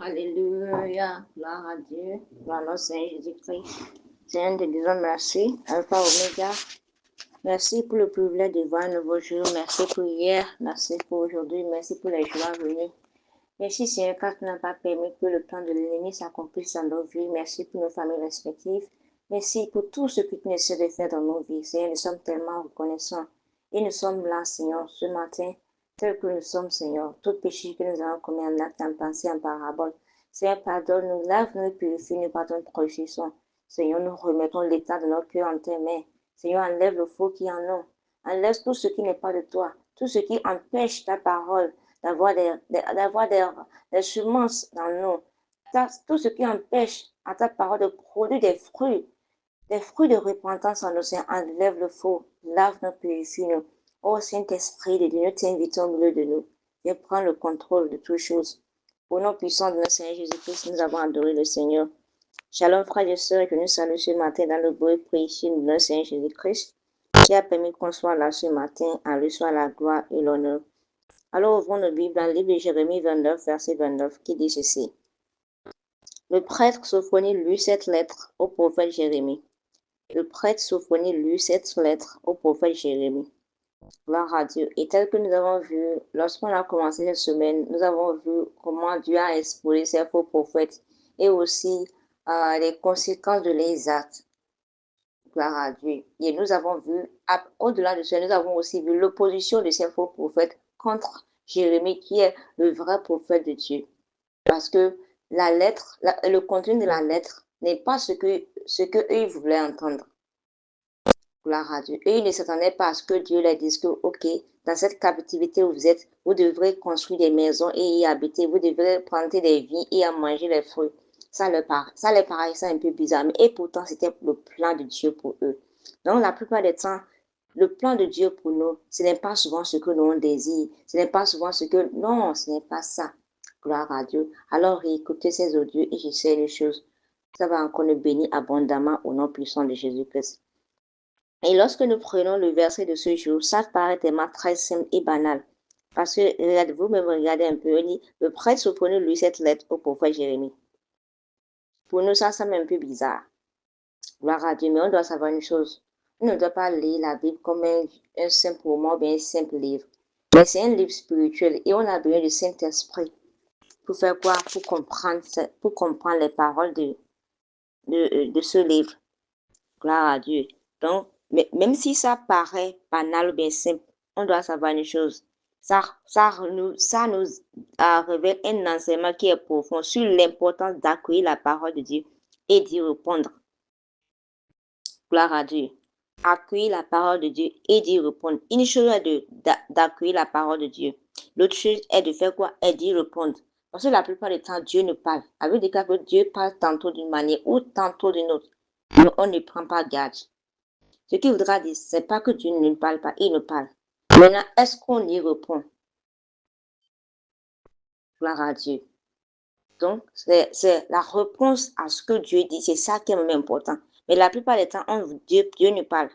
Alléluia, gloire à Dieu, gloire à notre Seigneur Jésus-Christ. Seigneur, te disons merci, Alpha Oméga. Merci pour le privilège de voir un nouveau jour. Merci pour hier, merci pour aujourd'hui, merci pour les jours à venir. Merci Seigneur, car tu n'as pas permis que le plan de l'ennemi s'accomplisse dans nos vies. Merci pour nos familles respectives. Merci pour tout ce que tu essaies de faire dans nos vies. Seigneur, nous sommes tellement reconnaissants. Et nous sommes là, Seigneur, ce matin, tel que nous sommes, Seigneur. Tout péché que nous avons commis en acte, en pensée, en parabole. Seigneur, pardonne-nous, lave-nous, purifie-nous par ton précieux sang. Seigneur, nous remettons l'état de notre cœur en tes mains. Seigneur, enlève le faux qui en nous. Enlève tout ce qui n'est pas de toi. Tout ce qui empêche ta parole d'avoir des semences dans nous. Tout ce qui empêche à ta parole de produire des fruits de repentance en nous. Seigneur, enlève le faux, lave-nous, purifie-nous. Ô Saint-Esprit de Dieu, nous t'invitons au milieu de nous. Viens prendre le contrôle de toutes choses. Au nom puissant de notre Seigneur Jésus-Christ, nous avons adoré le Seigneur. Shalom, frères et sœurs, que nous saluons ce matin dans le beau et précieux de notre Seigneur Jésus-Christ, qui a permis qu'on soit là ce matin. À lui soit la gloire et l'honneur. Alors ouvrons nos Bibles dans le livre de Jérémie 29, verset 29, qui dit ceci. Le prêtre Sophonie lut cette lettre au prophète Jérémie. Le prêtre Sophonie lut cette lettre au prophète Jérémie. Gloire à Dieu. Et tel que nous avons vu, lorsqu'on a commencé cette semaine, nous avons vu comment Dieu a exposé ses faux prophètes et aussi les conséquences de leurs actes. Gloire à Dieu. Et nous avons vu, au-delà de cela, nous avons aussi vu l'opposition de ces faux prophètes contre Jérémie, qui est le vrai prophète de Dieu. Parce que la lettre, le contenu de la lettre n'est pas ce que eux voulaient entendre. Gloire à Dieu. Et ils ne s'attendaient pas à ce que Dieu leur dise que, ok, dans cette captivité où vous êtes, vous devrez construire des maisons et y habiter, vous devrez planter des vignes et en manger les fruits. Ça leur paraissait un peu bizarre, et pourtant c'était le plan de Dieu pour eux. Donc la plupart des temps, le plan de Dieu pour nous, ce n'est pas souvent ce que nous désire, ce n'est pas souvent ce que, non, ce n'est pas ça. Gloire à Dieu. Alors réécoutez ces audios et j'essaie les choses. Ça va encore nous bénir abondamment au nom puissant de Jésus-Christ. Et lorsque nous prenons le verset de ce jour, ça paraît tellement très simple et banal. Parce que vous-même regardez un peu, le prêtre Sophonie lui cette lettre au prophète Jérémie. Pour nous, ça semble un peu bizarre. Gloire à Dieu, mais on doit savoir une chose. On ne doit pas lire la Bible comme un simple roman ou bien un simple livre. Mais c'est un livre spirituel et on a besoin du Saint-Esprit. Pour faire quoi? Pour comprendre les paroles de ce livre. Gloire à Dieu. Donc, même si ça paraît banal ou bien simple, on doit savoir une chose. Ça nous révèle un enseignement qui est profond sur l'importance d'accueillir la parole de Dieu et d'y répondre. Gloire à Dieu. Accueillir la parole de Dieu et d'y répondre. Une chose est d'accueillir la parole de Dieu. L'autre chose est de faire quoi? Est d'y répondre. Parce que la plupart du temps, Dieu ne parle. Avec des cas que Dieu parle tantôt d'une manière ou tantôt d'une autre. Mais on ne prend pas garde. Ce qu'il voudra dire, c'est pas que Dieu ne parle pas, il ne parle. Maintenant, est-ce qu'on y répond? Gloire à Dieu. Donc, c'est la réponse à ce que Dieu dit, c'est ça qui est même important. Mais la plupart des temps, Dieu ne parle.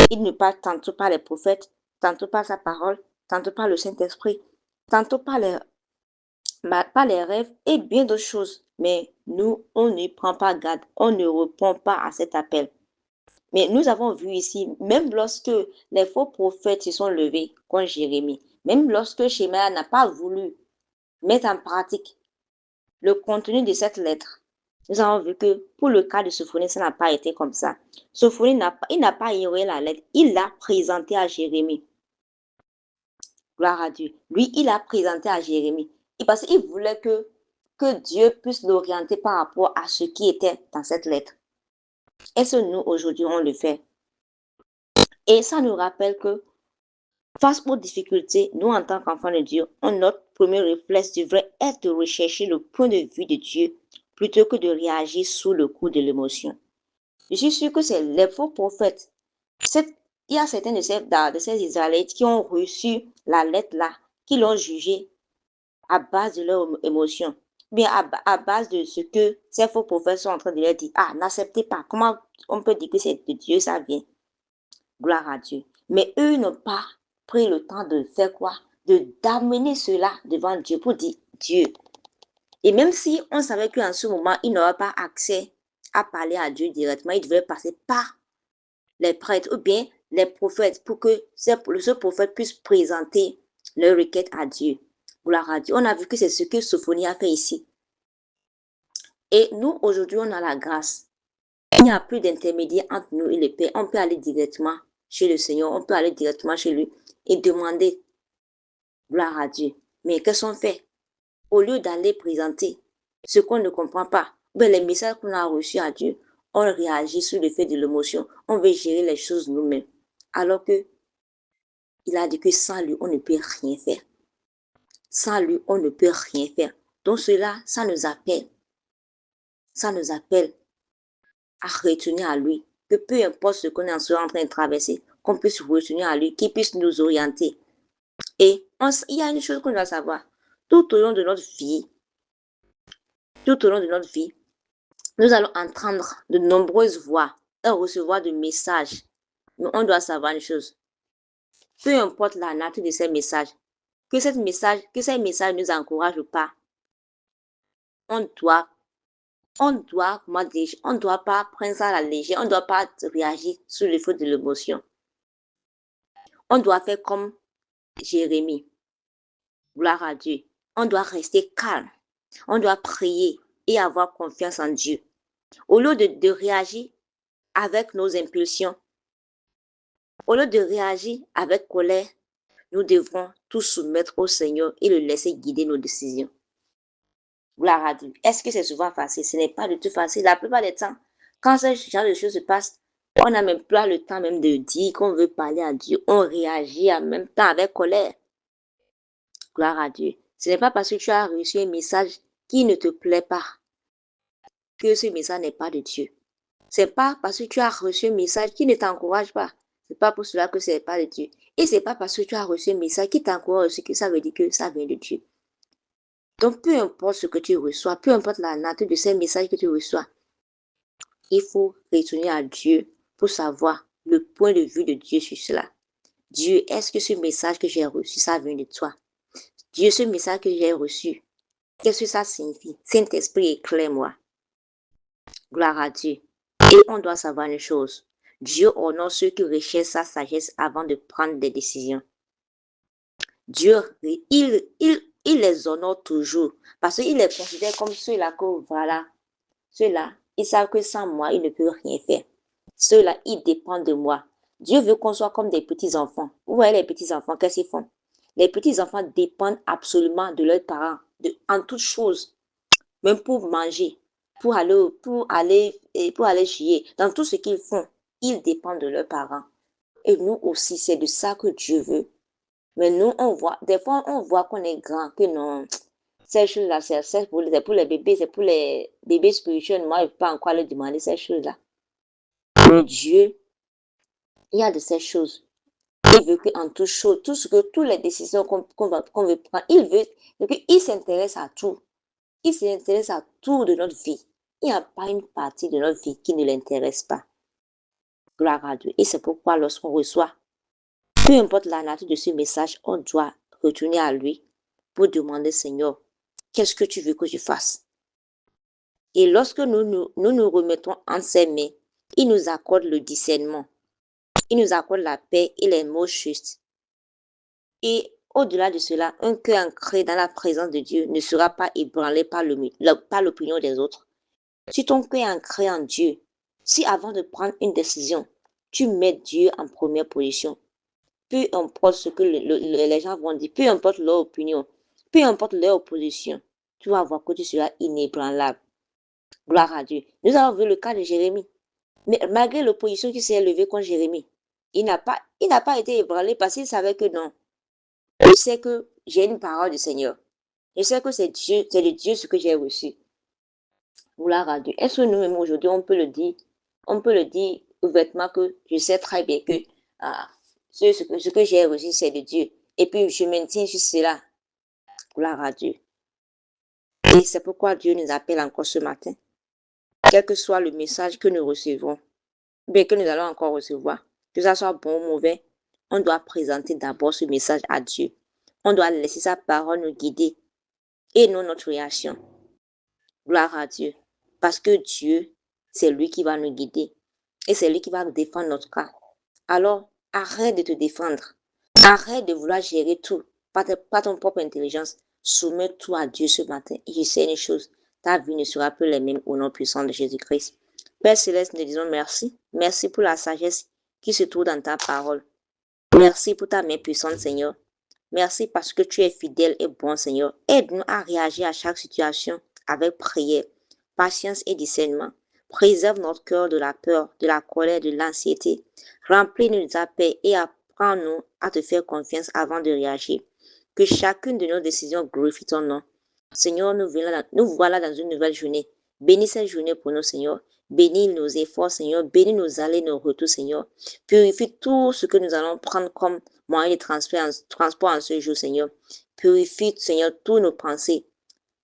Il ne parle tantôt par les prophètes, tantôt par sa parole, tantôt par le Saint-Esprit, tantôt par les rêves et bien d'autres choses. Mais nous, on ne prend pas garde, on ne répond pas à cet appel. Mais nous avons vu ici, même lorsque les faux prophètes se sont levés contre Jérémie, même lorsque Shemaya n'a pas voulu mettre en pratique le contenu de cette lettre, nous avons vu que pour le cas de Sophonie, ça n'a pas été comme ça. Sophonie il n'a pas ignoré la lettre, il l'a présentée à Jérémie. Gloire à Dieu. Lui, il a présenté à Jérémie. Et parce qu'il voulait que Dieu puisse l'orienter par rapport à ce qui était dans cette lettre. Est-ce que nous, aujourd'hui, on le fait? Et ça nous rappelle que face aux difficultés, nous, en tant qu'enfants de Dieu, notre premier réflexe devrait être de rechercher le point de vue de Dieu plutôt que de réagir sous le coup de l'émotion. Je suis sûr que c'est les faux prophètes. Il y a certains de ces Israélites qui ont reçu la lettre là, qui l'ont jugée à base de leur émotion, bien à base de ce que ces faux prophètes sont en train de leur dire. Ah, n'acceptez pas. Comment on peut dire que c'est de Dieu, ça vient? Gloire à Dieu. Mais eux n'ont pas pris le temps de faire quoi? D'amener cela devant Dieu pour dire Dieu. Et même si on savait qu'en ce moment, il n'aurait pas accès à parler à Dieu directement, il devait passer par les prêtres ou bien les prophètes pour que ce prophète puisse présenter leur requête à Dieu. Gloire à Dieu. On a vu que c'est ce que Sophonie a fait ici. Et nous, aujourd'hui, on a la grâce. Il n'y a plus d'intermédiaire entre nous et le Père. On peut aller directement chez le Seigneur, on peut aller directement chez lui et demander gloire à Dieu. Mais qu'est-ce qu'on fait? Au lieu d'aller présenter ce qu'on ne comprend pas, ben les messages qu'on a reçus à Dieu, on réagit sur le fait de l'émotion. On veut gérer les choses nous-mêmes. Alors que il a dit que sans lui, on ne peut rien faire. Sans lui, on ne peut rien faire. Donc cela, ça nous appelle à retourner à lui. Que peu importe ce qu'on est en train de traverser, qu'on puisse retourner à lui, qu'il puisse nous orienter. Et il y a une chose qu'on doit savoir. Tout au long de notre vie, nous allons entendre de nombreuses voix et recevoir des messages. Mais on doit savoir une chose. Peu importe la nature de ces messages, que ces messages nous encouragent ou pas, on doit On doit, on ne doit pas prendre ça à la légère, on ne doit pas réagir sous le feu de l'émotion. On doit faire comme Jérémie. Gloire à Dieu. On doit rester calme. On doit prier et avoir confiance en Dieu. Au lieu de réagir avec nos impulsions, au lieu de réagir avec colère, nous devrons tout soumettre au Seigneur et le laisser guider nos décisions. Gloire à Dieu. Est-ce que c'est souvent facile? Ce n'est pas du tout facile. La plupart des temps, quand ce genre de choses se passent, on n'a même pas le temps même de dire qu'on veut parler à Dieu. On réagit en même temps avec colère. Gloire à Dieu. Ce n'est pas parce que tu as reçu un message qui ne te plaît pas que ce message n'est pas de Dieu. C'est pas parce que tu as reçu un message qui ne t'encourage pas. C'est pas pour cela que ce n'est pas de Dieu. Et c'est pas parce que tu as reçu un message qui t'encourage aussi que ça veut dire que ça vient de Dieu. Donc, peu importe ce que tu reçois, peu importe la nature de ces messages que tu reçois, il faut retourner à Dieu pour savoir le point de vue de Dieu sur cela. Dieu, est-ce que ce message que j'ai reçu, ça vient de toi? Dieu, ce message que j'ai reçu, qu'est-ce que ça signifie? Saint-Esprit, éclaire-moi. Gloire à Dieu. Et on doit savoir une chose. Dieu honore ceux qui recherchent sa sagesse avant de prendre des décisions. Dieu, il les honore toujours parce qu'il les considère comme ceux-là que, voilà, ceux-là, ils savent que sans moi, ils ne peuvent rien faire. Ceux-là, ils dépendent de moi. Dieu veut qu'on soit comme des petits-enfants. Vous voyez les petits-enfants, qu'est-ce qu'ils font? Les petits-enfants dépendent absolument de leurs parents, en toutes choses, même pour manger, pour aller chier. Dans tout ce qu'ils font, ils dépendent de leurs parents. Et nous aussi, c'est de ça que Dieu veut. Mais nous, on voit, des fois, on voit qu'on est grand, que non, ces choses-là, c'est pour les bébés, c'est pour les bébés spirituels. Moi, je ne peux pas encore leur demander ces choses-là. Mais Dieu, il y a de ces choses. Il veut qu'en toute chose, toutes les décisions qu'on veut prendre, il s'intéresse à tout. Il s'intéresse à tout de notre vie. Il n'y a pas une partie de notre vie qui ne l'intéresse pas. Gloire à Dieu. Et c'est pourquoi lorsqu'on reçoit, peu importe la nature de ce message, on doit retourner à lui pour demander, Seigneur, qu'est-ce que tu veux que je fasse? Et lorsque nous remettons en ses mains, il nous accorde le discernement. Il nous accorde la paix et les mots justes. Et au-delà de cela, un cœur ancré dans la présence de Dieu ne sera pas ébranlé par l'opinion des autres. Si ton cœur est ancré en Dieu, si avant de prendre une décision, tu mets Dieu en première position, peu importe ce que les gens vont dire, peu importe leur opinion, peu importe leur opposition, tu vas voir que tu seras inébranlable. Gloire à Dieu. Nous avons vu le cas de Jérémie. Mais malgré l'opposition qui s'est élevée contre Jérémie, il n'a pas été ébranlé parce qu'il savait que non. Je sais que j'ai une parole du Seigneur. Je sais que c'est de Dieu ce que j'ai reçu. Gloire à Dieu. Est-ce que nous-mêmes aujourd'hui, on peut le dire ouvertement que je sais très bien que ce que j'ai reçu, c'est de Dieu. Et puis, je maintiens sur cela. Gloire à Dieu. Et c'est pourquoi Dieu nous appelle encore ce matin. Quel que soit le message que nous recevons, bien que nous allons encore recevoir, que ce soit bon ou mauvais, on doit présenter d'abord ce message à Dieu. On doit laisser sa parole nous guider et non notre réaction. Gloire à Dieu. Parce que Dieu, c'est lui qui va nous guider et c'est lui qui va nous défendre notre cas. Alors, arrête de te défendre. Arrête de vouloir gérer tout par ton propre intelligence. Soumets tout à Dieu ce matin. Et je sais une chose, ta vie ne sera plus la même au nom puissant de Jésus-Christ. Père Céleste, nous disons merci. Merci pour la sagesse qui se trouve dans ta parole. Merci pour ta main puissante, Seigneur. Merci parce que tu es fidèle et bon, Seigneur. Aide-nous à réagir à chaque situation avec prière, patience et discernement. Préserve notre cœur de la peur, de la colère, de l'anxiété. Remplis-nous de ta paix et apprends-nous à te faire confiance avant de réagir. Que chacune de nos décisions glorifie ton nom. Seigneur, nous voilà dans une nouvelle journée. Bénis cette journée pour nous, Seigneur. Bénis nos efforts, Seigneur. Bénis nos allées, nos retours, Seigneur. Purifie tout ce que nous allons prendre comme moyen de transport en ce jour, Seigneur. Purifie, Seigneur, tous nos pensées.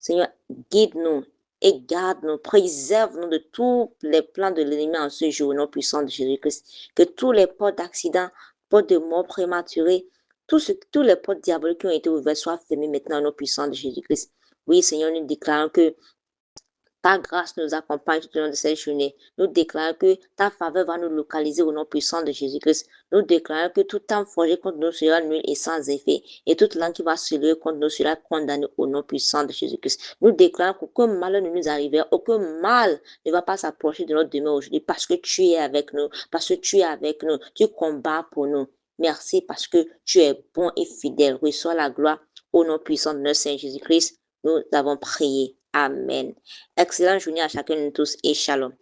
Seigneur, guide-nous et garde-nous, préserve-nous de tous les plans de l'ennemi en ce jour, au nom puissant de Jésus-Christ. Que tous les portes d'accident, portes de mort prématurée, tous les portes diaboliques qui ont été ouvertes soient fermées maintenant au nom puissant de Jésus-Christ. Oui, Seigneur, nous déclarons que Ta grâce nous accompagne tout au long de cette journée. Nous déclarons que ta faveur va nous localiser au nom puissant de Jésus-Christ. Nous déclarons que tout temps forgé contre nous sera nul et sans effet. Et toute langue qui va se lever contre nous sera condamnée au nom puissant de Jésus-Christ. Nous déclarons qu'aucun malheur ne nous arrivera, aucun mal ne va pas s'approcher de notre demeure aujourd'hui parce que tu es avec nous, parce que tu es avec nous, tu combats pour nous. Merci parce que tu es bon et fidèle. Reçois la gloire au nom puissant de notre Seigneur Jésus-Christ. Nous avons prié. Amen. Excellente journée à chacun de nous tous et shalom.